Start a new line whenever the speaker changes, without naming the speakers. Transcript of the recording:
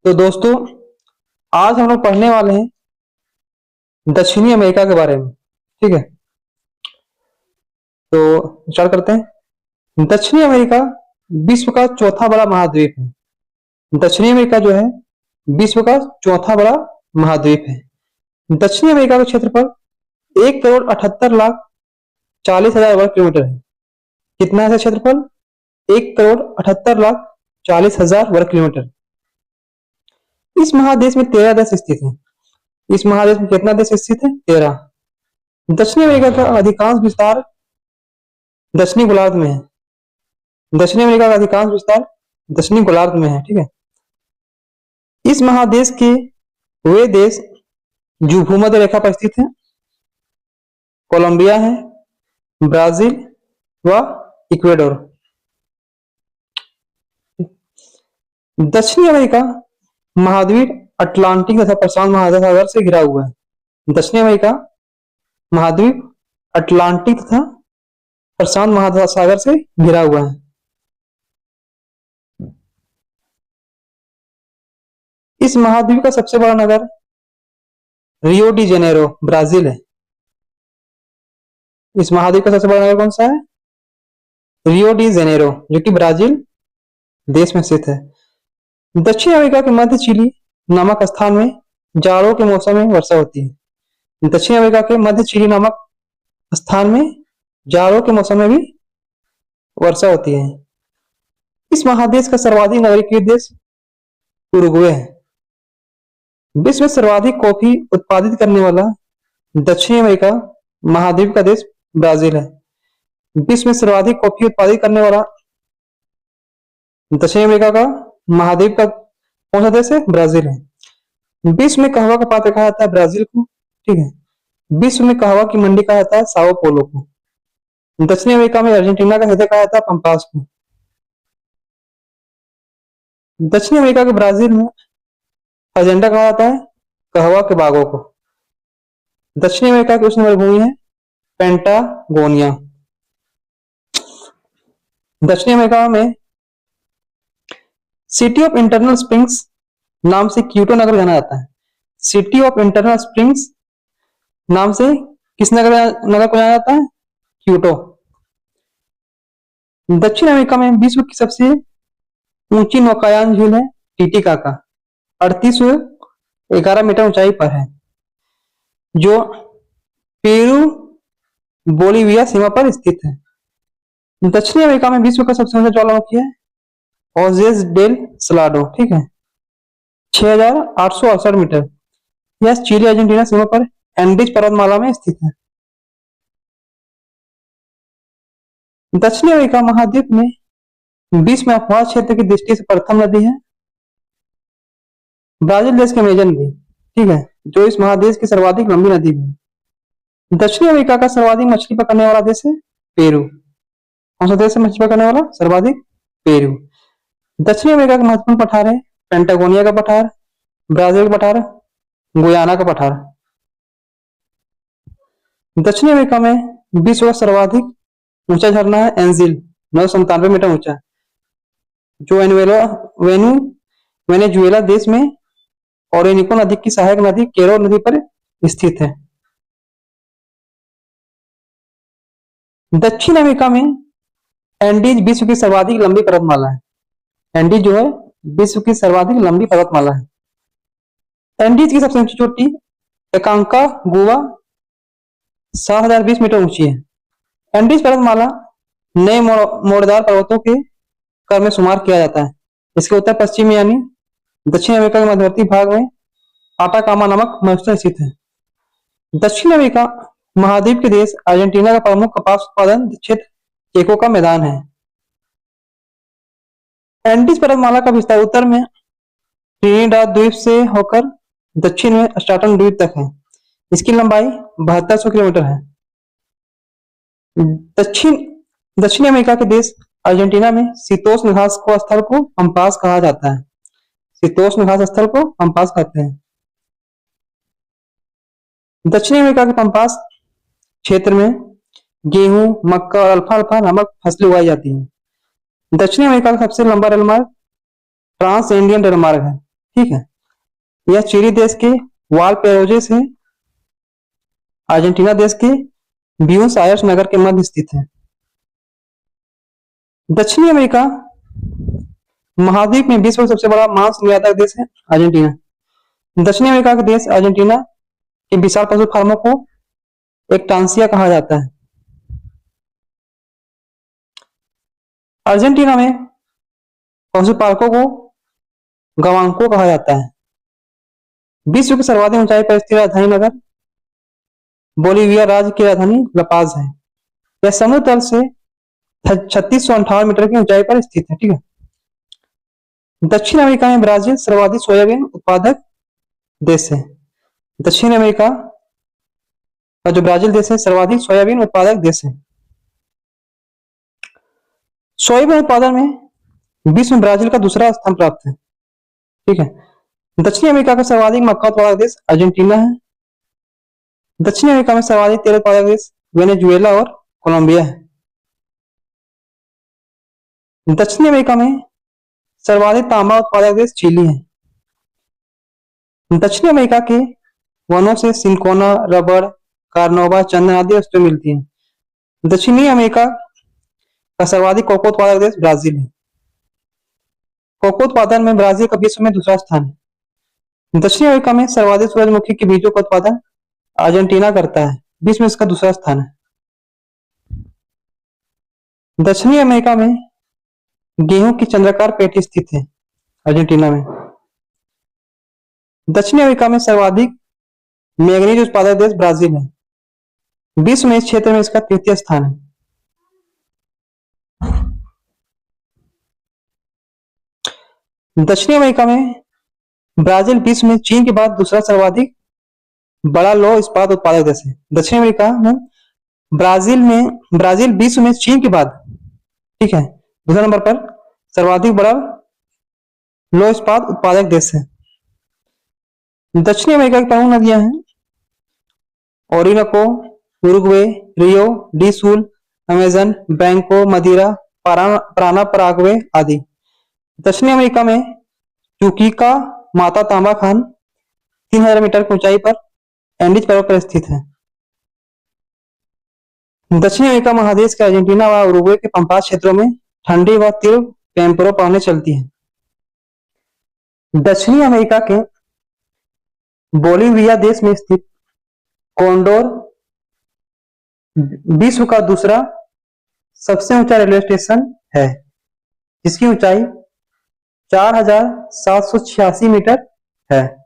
तो दोस्तों, आज हम लोग पढ़ने वाले हैं दक्षिणी अमेरिका के बारे में। ठीक है, तो स्टार्ट करते हैं। दक्षिणी अमेरिका विश्व का चौथा बड़ा महाद्वीप है। दक्षिणी अमेरिका जो है विश्व का चौथा बड़ा महाद्वीप है। दक्षिणी अमेरिका का क्षेत्रफल 1,78,40,000 वर्ग किलोमीटर है। कितना है क्षेत्रफल? 1,78,40,000 वर्ग किलोमीटर। इस महादेश में 13 देश स्थित हैं। इस महादेश में कितना देश स्थित है? 13। दक्षिणी अमेरिका का अधिकांश विस्तार दक्षिणी गोलार्ध में है। दक्षिणी अमेरिका का अधिकांश विस्तार दक्षिणी गोलार्ध में है। ठीक है, इस महादेश के वे देश जो भूमध्य रेखा पर स्थित है कोलंबिया है, ब्राजील व इक्वेडोर। दक्षिणी अमेरिका महाद्वीप अटलांटिक तथा प्रशांत महासागर से घिरा हुआ है। दक्षिणी अमेरिका महाद्वीप अटलांटिक तथा प्रशांत महासागर से घिरा हुआ है। इस महाद्वीप का सबसे बड़ा नगर रियो डी जेनेरो ब्राजील है। इस महाद्वीप का सबसे बड़ा नगर कौन सा है? रियो डी जेनेरो, जो कि ब्राजील देश में स्थित है। दक्षिण अमेरिका के मध्य चिली नामक स्थान में जाड़ों के मौसम में वर्षा होती है। दक्षिण अमेरिका के मध्य चिली नामक स्थान में जाड़ों के मौसम में भी वर्षा होती है। इस महादेश का सर्वाधिक नागरिक देश उरुग्वे है। विश्व में सर्वाधिक कॉफी उत्पादित करने वाला दक्षिण अमेरिका महाद्वीप का देश ब्राजील है। विश्व में सर्वाधिक कॉफी उत्पादित करने वाला दक्षिण अमेरिका का महाद्वीप का कौन सा देश है? ब्राजील है। विश्व में कहवा का पात्र कहा जाता है ब्राजील को। ठीक है, विश्व में कहवा की मंडी कहा जाता है साओ पोलो को। दक्षिण अमेरिका में अर्जेंटीना का हृदय कहा जाता है पंपास को। दक्षिण अमेरिका के ब्राजील में एजेंडा कहा जाता है कहवा के बागों को। दक्षिण अमेरिका की उष्ण मरुभूमि है पेंटागोनिया। दक्षिण अमेरिका में सिटी ऑफ इंटरनल स्प्रिंग्स नाम से क्यूटो नगर जाना जाता है। सिटी ऑफ इंटरनल स्प्रिंग्स नाम से किस नगर को जाना जाता है? क्यूटो। दक्षिण अमेरिका में विश्व की सबसे ऊंची नौकायान झील है टीटीकाका, 3811 मीटर ऊंचाई पर है, जो पेरू बोलिविया सीमा पर स्थित है। दक्षिण अमेरिका में विश्व का सबसे ऊंचा ज्वालामुखी है ओजेस डेल सलाडो। ठीक है, 6,868 मीटर। यह चिली अर्जेंटीना सीमा पर एंडीज पर्वतमाला में स्थित है। दक्षिण अमेरिका महाद्वीप में विश्व में अपवाह क्षेत्र की दृष्टि से प्रथम नदी है ब्राजील देश की अमेजन नदी। ठीक है, जो इस महादेश की सर्वाधिक लंबी नदी भी है। दक्षिण अमेरिका का सर्वाधिक मछली पकड़ने वाला देश है पेरू। कौन सा देश है मछली पकड़ने वाला सर्वाधिक? पेरू। दक्षिण अमेरिका का महत्वपूर्ण पठार है पेंटागोनिया का पठार, ब्राजील का पठार, गुयाना का पठार। दक्षिण अमेरिका में विश्व का सर्वाधिक ऊंचा झरना है एंजिल, 997 मीटर ऊंचा, जो वेनेजुएला देश में ओरिनिको नदी की सहायक नदी केरो नदी पर स्थित है। दक्षिण अमेरिका में एंडीज विश्व की सर्वाधिक लंबी पर्वतमाला है। एंडीज जो है विश्व की सर्वाधिक लंबी पर्वतमाला है। एंडीज की सबसे ऊंची चोटी एकांका गुआ 7,020 मीटर ऊंची है। एंडीज पर्वतमाला नए मोड़दार पर्वतों के क्रम में शुमार किया जाता है। इसके उत्तर पश्चिम यानी दक्षिण अमेरिका के मध्यवर्ती भाग में आटाकामा नामक मरुस्थल स्थित है। दक्षिण अमेरिका महाद्वीप के देश अर्जेंटीना का प्रमुख कपास उत्पादन क्षेत्र चेको का मैदान है। एंडीज पर्वतमाला का विस्तार उत्तर में ट्रिनिडाद द्वीप से होकर दक्षिण में स्टार्टन द्वीप तक है। इसकी लंबाई 7200 किलोमीटर है। दक्षिण अमेरिका के देश अर्जेंटीना में शीतोष्ण घास को स्थल को पंपास कहा जाता है। शीतोष्ण घास स्थल को पंपास कहते हैं। दक्षिण अमेरिका के पंपास क्षेत्र में गेहूं, मक्का और अल्फाल्फा नामक फसलें उगाई जाती हैं। दक्षिण अमेरिका का सबसे लंबा रेल मार्ग ट्रांस इंडियन रेल मार्ग है। ठीक है। यह चिली देश के वालपेरोजे से अर्जेंटीना देश के ब्यूनस आयर्स नगर के मध्य स्थित है। दक्षिणी अमेरिका महाद्वीप में विश्व का सबसे बड़ा मांस निर्यातक देश है अर्जेंटीना। दक्षिणी अमेरिका के देश अर्जेंटीना के विशाल पशु फार्मों को एक टांसिया कहा जाता है। अर्जेंटीना में पशुपालकों को गवांको कहा जाता है। विश्व की सर्वाधिक ऊंचाई पर स्थित राजधानी नगर बोलीविया राज्य की राजधानी लपाज है। यह समुद्र तल से 3658 मीटर की ऊंचाई पर स्थित है। ठीक है। दक्षिण अमेरिका में ब्राजील सर्वाधिक सोयाबीन उत्पादक देश है। दक्षिण अमेरिका का जो ब्राजील देश है सर्वाधिक सोयाबीन उत्पादक देश है। सोयाबीन उत्पादन में विश्व में ब्राजील का दूसरा स्थान प्राप्त है। ठीक है। दक्षिण अमेरिका का सर्वाधिक मक्का उत्पादक देश अर्जेंटीना है। दक्षिण अमेरिका में सर्वाधिक तेल उत्पादक देश वेनेजुएला और कोलंबिया है। दक्षिण अमेरिका में सर्वाधिक तांबा उत्पादक देश चिली है। दक्षिण अमेरिका के वनों से सिलिकोना, रबड़, कार्नोबा, चंदन आदि वस्तुएं मिलती हैं। दक्षिणी अमेरिका का सर्वाधिक कोको उत्पादक देश ब्राजील है। कोको उत्पादन में ब्राजील का विश्व में दूसरा स्थान है। दक्षिण अमेरिका में सर्वाधिक सूरजमुखी के बीजों का उत्पादन अर्जेंटीना करता है। विश्व में इसका दूसरा स्थान है। दक्षिणी अमेरिका में गेहूं की चंद्राकार पेटी स्थित है अर्जेंटीना में। दक्षिण अमेरिका में सर्वाधिक मैंगनीज उत्पादक देश ब्राजील है। विश्व में इस क्षेत्र में इसका तृतीय स्थान है। दक्षिणी अमेरिका में ब्राजील विश्व में चीन के बाद दूसरा सर्वाधिक बड़ा लौह इस्पात उत्पादक देश है। दक्षिण अमेरिका में ब्राजील विश्व में चीन के बाद, ठीक है, दूसरे नंबर पर सर्वाधिक बड़ा लौह इस्पात उत्पादक देश है। दक्षिणी अमेरिका की प्रमुख नदियां हैं ओरिनोको, उरुग्वे, रियो डी सूल, अमेजन, बैंको, मदिरा, पाराना, पराग्वे आदि। दक्षिणी अमेरिका में चुकीका माता तांबा खान 3000 मीटर की ऊंचाई पर एंडीज पर्वत पर स्थित है। दक्षिण अमेरिका महादेश के अर्जेंटीना व उरुग्वे के पंपास क्षेत्रों में ठंडी व तीव्र टेम्परो पवनें चलती हैं। दक्षिणी अमेरिका के बोलीविया देश में स्थित कोंडोर विश्व का दूसरा सबसे ऊंचा रेलवे स्टेशन है, जिसकी ऊंचाई 4786 मीटर है।